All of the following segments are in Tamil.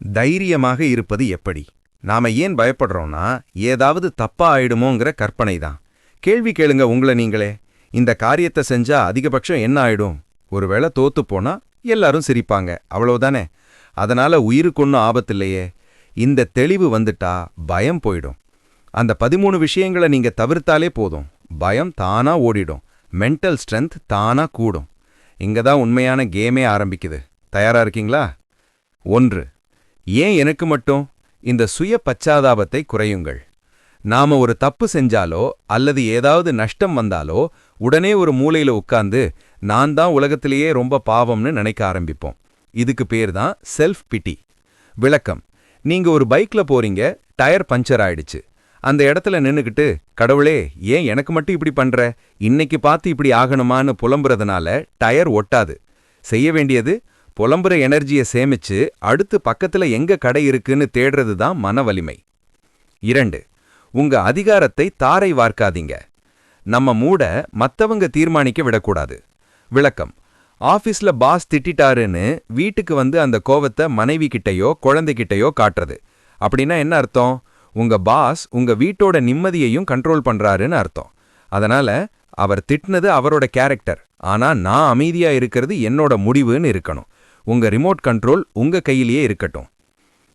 தைரியமாக இருப்பது எப்படி? நாம ஏன் பயப்படுறோம்னா, ஏதாவது தப்பா ஆயிடுமோங்கிற கற்பனை தான். கேள்வி கேளுங்க உங்கள நீங்களே. இந்த காரியத்தை செஞ்சா அதிகபட்சம் என்ன ஆயிடும்? ஒருவேளை தோத்து போனா எல்லாரும் சிரிப்பாங்க, அவ்வளவுதானே. அதனால உயிருக்கு ஒன்றும் ஆபத்தில்லையே. இந்த தெளிவு வந்துட்டா பயம் போயிடும். அந்த 13 விஷயங்களை நீங்க தவிர்த்தாலே போதும். பயம் தானா ஓடிடும். மென்டல் ஸ்ட்ரென்த் தானா கூடும். இங்க தான் உண்மையான கேமே ஆரம்பிக்குது. தயாரா இருக்கீங்களா? 1. ஏன் எனக்கு மட்டும்? இந்த சுய பச்சாதாபத்தை குறையுங்கள். நாம ஒரு தப்பு செஞ்சாலோ அல்லது ஏதாவது நஷ்டம் வந்தாலோ உடனே ஒரு மூலையில உட்கார்ந்து நான் தான் உலகத்திலேயே ரொம்ப பாவம்னு நினைக்க ஆரம்பிப்போம். இதுக்கு பேர் தான் செல்ஃப் பிட்டி. விளக்கம்: நீங்க ஒரு பைக்ல போறீங்க, டயர் பஞ்சர் ஆயிடுச்சு. அந்த இடத்துல நின்னுக்கிட்டு, கடவுளே ஏன் எனக்கு மட்டும் இப்படி பண்ற, இன்னைக்கு பார்த்து இப்படி ஆகணுமான்னு புலம்புறதுனால டயர் ஒட்டாது. செய்ய வேண்டியது, புலம்புற எனர்ஜியை சேமிச்சு அடுத்து பக்கத்துல எங்க கடை இருக்குன்னு தேடுறது தான் மன வலிமை. 2. உங்க அதிகாரத்தை தாரை வார்க்காதீங்க. நம்ம மூட மத்தவங்க தீர்மானிக்க விடக்கூடாது. விளக்கம்: ஆபீஸ்ல பாஸ் திட்டாருன்னு வீட்டுக்கு வந்து அந்த கோவத்தை மனைவி கிட்டையோ குழந்தைகிட்டையோ காட்டுறது. அப்படின்னா என்ன அர்த்தம்? உங்க பாஸ் உங்க வீட்டோட நிம்மதியையும் கண்ட்ரோல் பண்றாருன்னு அர்த்தம். அதனால அவர் திட்டினது அவரோட கேரக்டர், ஆனா நான் அமைதியா இருக்கிறது என்னோட முடிவுன்னு இருக்கணும். உங்க ரிமோட் கண்ட்ரோல் உங்க கையிலேயே இருக்கட்டும்.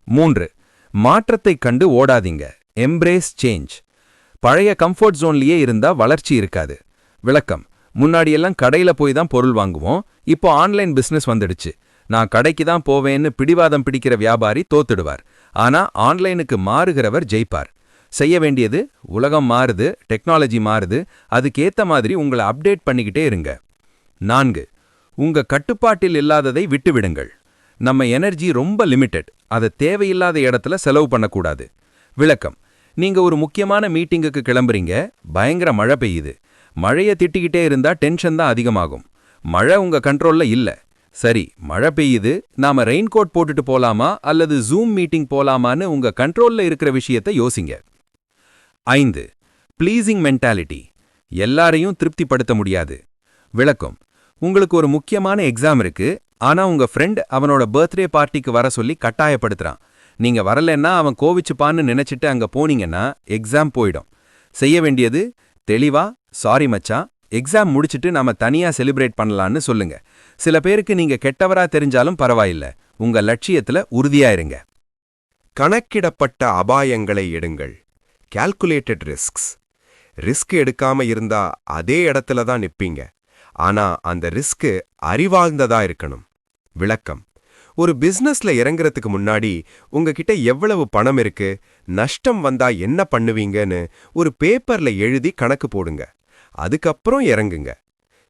3. மாற்றத்தை கண்டு ஓடாதீங்க. Embrace change. பழைய கம்ஃபர்ட் ஜோன்லயே இருந்தா வளர்ச்சி இருக்காது. விளக்கம்: முன்னாடியெல்லாம் கடையில போய் தான் பொருள் வாங்குவோம், இப்போ ஆன்லைன் பிசினஸ் வந்துடுச்சு. நான் கடைக்கு தான் போவேன்னு பிடிவாதம் பிடிக்கிற வியாபாரி தோத்துடுவார். ஆனா ஆன்லைனுக்கு மாறுகிறவர் ஜெயிப்பார். செய்ய வேண்டியது, உலகம் மாறுது, டெக்னாலஜி மாறுது, அதுக்கேத்த மாதிரி உங்களை அப்டேட் பண்ணிக்கிட்டே இருங்க. 4. உங்க கட்டுப்பாட்டில் இல்லாததை விட்டுவிடுங்கள். நம்ம எனர்ஜி ரொம்ப லிமிட்டெட், அதை தேவையில்லாத இடத்துல செலவு பண்ணக்கூடாது. விளக்கம்: நீங்க ஒரு முக்கியமான மீட்டிங்குக்கு கிளம்புறீங்க, பயங்கர மழை பெய்யுது. மழையை திட்டிக்கிட்டே இருந்தா டென்ஷன் தான் அதிகமாகும். மழை உங்க கண்ட்ரோல்ல இல்ல. சரி, மழை பெய்யுது, நாம ரெயின்கோட் போட்டுட்டு போலாமா அல்லது ஜூம் மீட்டிங் போலாமான்னு உங்க கண்ட்ரோல்ல இருக்கிற விஷயத்தை யோசிங்க. 5. Pleasing mentality. எல்லாரையும் திருப்திப்படுத்த முடியாது. விளக்கம்: உங்களுக்கு ஒரு முக்கியமான எக்ஸாம் இருக்கு, ஆனா உங்க ஃப்ரெண்ட் அவனோட பர்த்டே பார்ட்டிக்கு வர சொல்லி கட்டாயப்படுத்துறான். நீங்க வரலன்னா அவன் கோவிச்சுப்பான்னு நினைச்சிட்டு அங்க போனீங்கன்னா எக்ஸாம் போயிடும். செய்ய வேண்டியது, தெளிவா சாரி மச்சான், எக்ஸாம் முடிச்சிட்டு நாம தனியா செலிப்ரேட் பண்ணலான்னு சொல்லுங்க. சில பேருக்கு நீங்க கெட்டவரா தெரிஞ்சாலும் பரவாயில்ல, உங்க லட்சியத்துல உறுதியா இருங்க. கணக்கிடப்பட்ட அபாயங்களை எடுங்கள். Calculated risks. ரிஸ்க் எடுக்காம இருந்தா அதே இடத்துல தான் நிப்பீங்க. ஆனா அந்த ரிஸ்க் அறிவார்ந்ததா இருக்கணும். விளக்கம்: ஒரு பிசினஸ்ல இறங்குறதுக்கு முன்னாடி உங்ககிட்ட எவ்வளவு பணம் இருக்கு, நஷ்டம் வந்தா என்ன பண்ணுவீங்கன்னு ஒரு பேப்பர்ல எழுதி கணக்கு போடுங்க. அதுக்கப்புறம் இறங்குங்க.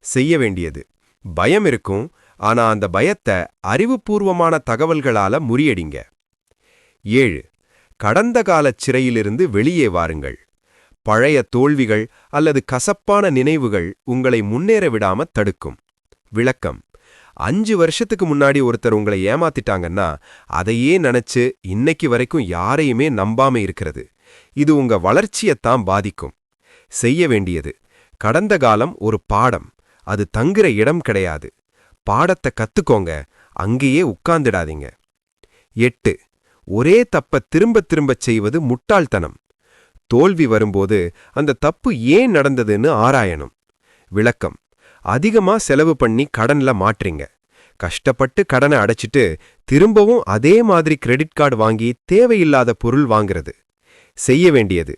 செய்ய வேண்டியது, பயம் இருக்கும், ஆனா அந்த பயத்தை அறிவுபூர்வமான தகவல்களால முறியடிங்க. 7. கடந்த காலச் சிறையிலிருந்து வெளியே வாருங்கள். பழைய தோல்விகள் அல்லது கசப்பான நினைவுகள் உங்களை முன்னேற விடாம தடுக்கும். விளக்கம்: 5 வருஷத்துக்கு முன்னாடி ஒருத்தர் உங்களை ஏமாத்திட்டாங்கன்னா அதையே நினைச்சு இன்னைக்கு வரைக்கும் யாரையுமே நம்பாம இருக்கிறது. இது உங்க வளர்ச்சியத்தான் பாதிக்கும். செய்ய வேண்டியது, கடந்த காலம் ஒரு பாடம், அது தங்குற இடம் கிடையாது. பாடத்தை கத்துக்கோங்க, அங்கேயே உட்கார்ந்துடாதீங்க. 8. ஒரே தப்ப திரும்ப திரும்பச் செய்வது முட்டாள்தனம். தோல்வி வரும்போது அந்த தப்பு ஏன் நடந்ததுன்னு ஆராயணும். விளக்கம்: அதிகமா செலவு பண்ணி கடன்ல மாட்றீங்க. கஷ்டப்பட்டு கடனை அடைச்சிட்டு திரும்பவும் அதே மாதிரி கிரெடிட் கார்டு வாங்கி தேவையில்லாத பொருள் வாங்குறது. செய்ய வேண்டியது,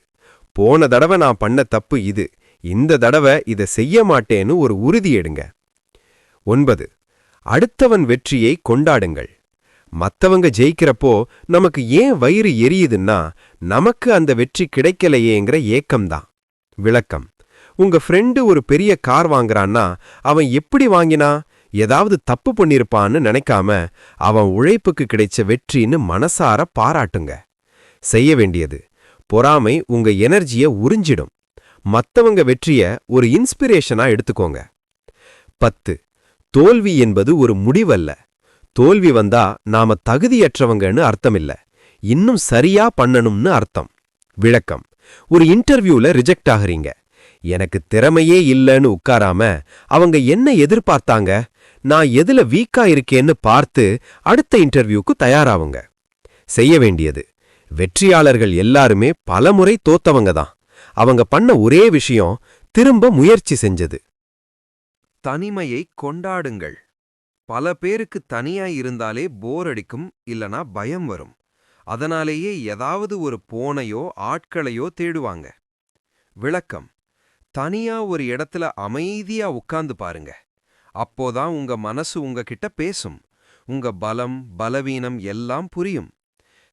போன தடவை நான் பண்ண தப்பு இது, இந்த தடவை இதை செய்ய மாட்டேன்னு ஒரு உறுதி எடுங்க. 9. அடுத்தவன் வெற்றியை கொண்டாடுங்கள். மத்தவங்க ஜெயிக்கிறப்போ நமக்கு ஏன் வயிறு எரியுதுன்னா நமக்கு அந்த வெற்றி கிடைக்கலையேங்கிற ஏக்கம்தான். விளக்கம்: உங்க ஃப்ரெண்டு ஒரு பெரிய கார் வாங்குறான்னா அவன் எப்படி வாங்கினா, ஏதாவது தப்பு பண்ணிருப்பான்னு நினைக்காம அவன் உழைப்புக்கு கிடைச்ச வெற்றின்னு மனசார பாராட்டுங்க. செய்ய வேண்டியது, பொறாமை உங்க எனர்ஜியை உறிஞ்சிடும். மத்தவங்க வெற்றிய ஒரு இன்ஸ்பிரேஷனா எடுத்துக்கோங்க. 10. தோல்வி என்பது ஒரு முடிவல்ல. தோல்வி வந்தா நாம தகுதியற்றவங்கன்னு அர்த்தமில்ல, இன்னும் சரியா பண்ணணும்னு அர்த்தம். விளக்கம்: ஒரு இன்டர்வியூல ரிஜெக்ட் ஆகுறீங்க. எனக்கு திறமையே இல்லைன்னு உட்காராம அவங்க என்ன எதிர்பார்த்தாங்க, நான் எதுல வீக்கா இருக்கேன்னு பார்த்து அடுத்த இன்டர்வியூக்கு தயாராவுங்க. செய்ய வேண்டியது. வெற்றியாளர்கள் எல்லாருமே பலமுறை தோத்தவங்க தான். அவங்க பண்ண ஒரே விஷயம் திரும்ப முயற்சி செஞ்சது. தனிமையை கொண்டாடுங்கள். பல பேருக்கு தனியா இருந்தாலே போர் அடிக்கும், இல்லனா பயம் வரும். அதனாலேயே ஏதாவது ஒரு போனையோ ஆட்களையோ தேடுவாங்க. விளக்கம்: தனியா ஒரு இடத்துல அமைதியா உட்கார்ந்து பாருங்க. அப்போதான் உங்க மனசு உங்ககிட்ட பேசும். உங்க பலம், பலவீனம் எல்லாம் புரியும்.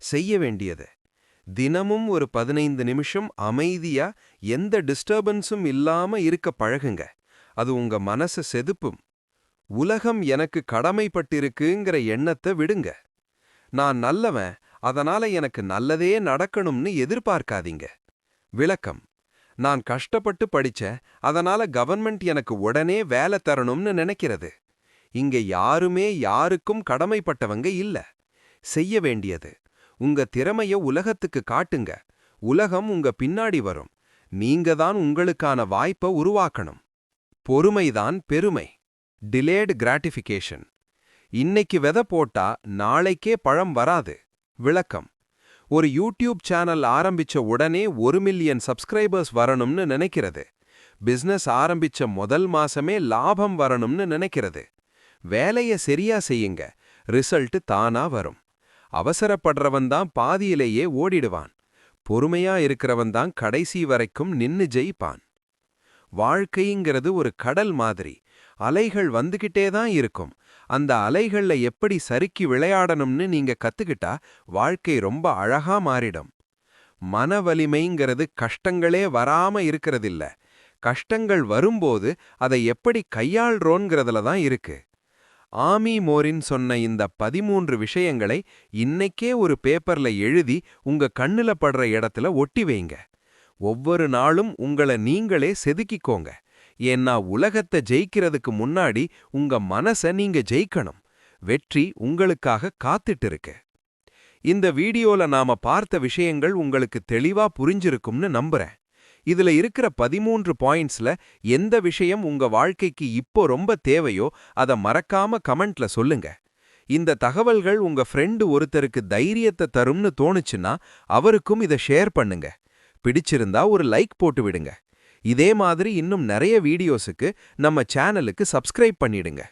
செய்ய வேண்டியது: தினமும் ஒரு 15 நிமிஷம் அமைதியா எந்த டிஸ்டர்பன்ஸும் இல்லாம இருக்க பழகுங்க. அது உங்க மனச செதுப்பும். உலகம் எனக்கு கடமைப்பட்டிருக்குங்கிற எண்ணத்தை விடுங்க. நான் நல்லவன், அதனால எனக்கு நல்லதே நடக்கணும்னு எதிர்பார்க்காதீங்க. விளக்கம்: நான் கஷ்டப்பட்டு படிச்சேன், அதனால கவர்மெண்ட் எனக்கு உடனே வேலை தரணும்னு நினைக்கிறது. இங்க யாருமே யாருக்கும் கடமைப்பட்டவங்க இல்ல. செய்ய வேண்டியது: உங்க திறமைய உலகத்துக்கு காட்டுங்க. உலகம் உங்க பின்னாடி வரும். நீங்க தான் உங்களுக்கான வாய்ப்பை உருவாக்கணும். பொறுமைதான் பெருமை. Delayed gratification. இன்னைக்கு விதை போட்டா நாளைக்கே பழம் வராது. விளக்கம்: ஒரு யூடியூப் சேனல் ஆரம்பிச்ச உடனே 1 மில்லியன் சப்ஸ்கிரைபர்ஸ் வரணும்னு நினைக்கிறது. பிசினஸ் ஆரம்பிச்ச முதல் மாசமே லாபம் வரணும்னு நினைக்கிறது. வேலைய சரியா செய்யுங்க, ரிசல்ட் தானா வரும். அவசரப்படுறவன் தான் பாதியிலேயே ஓடிடுவான். பொறுமையா இருக்கிறவன் தான் கடைசி வரைக்கும் நின்னு ஜெயிப்பான். வாழ்க்கைங்கிறது ஒரு கடல் மாதிரி. அலைகள் வந்துகிட்டே தான் இருக்கும். அந்த அலைகள்ல எப்படி சறுக்கி விளையாடணும்னு நீங்க கத்துக்கிட்டா வாழ்க்கை ரொம்ப அழகா மாறிடும். மன வலிமைங்கிறது கஷ்டங்களே வராம இருக்கிறதில்ல. கஷ்டங்கள் வரும்போது அதை எப்படி கையாள்றோங்கிறதுல தான் இருக்கு. ஆமி மோரின் சொன்ன இந்த 13 விஷயங்களை இன்னைக்கே ஒரு பேப்பர்ல எழுதி உங்க கண்ணுல படுற இடத்துல ஒட்டி வைங்க. ஒவ்வொரு நாளும் உங்களை நீங்களே செதுக்கிக்கோங்க. ஏன்னா உலகத்தை ஜெயிக்கிறதுக்கு முன்னாடி உங்க மனச நீங்க ஜெயிக்கணும். வெற்றி உங்களுக்காக காத்துட்டு இருக்கு. இந்த வீடியோல நாம பார்த்த விஷயங்கள் உங்களுக்கு தெளிவா புரிஞ்சிருக்கும்னு நம்புறேன். இதுல இருக்கிற 13 பாயிண்ட்ஸ்ல எந்த விஷயம் உங்க வாழ்க்கைக்கு இப்போ ரொம்ப தேவையோ அத மறக்காம கமெண்ட்ல சொல்லுங்க. இந்த தகவல்கள் உங்க ஃப்ரெண்டு ஒருத்தருக்கு தைரியத்தை தரும்னு தோணுச்சுன்னா அவருக்கும் இதை ஷேர் பண்ணுங்க. பிடிச்சிருந்தா ஒரு லைக் போட்டு விடுங்க. இதே மாதிரி இன்னும் நிறைய வீடியோஸுக்கு நம்ம சேனலுக்கு சப்ஸ்கிரைப் பண்ணிடுங்க.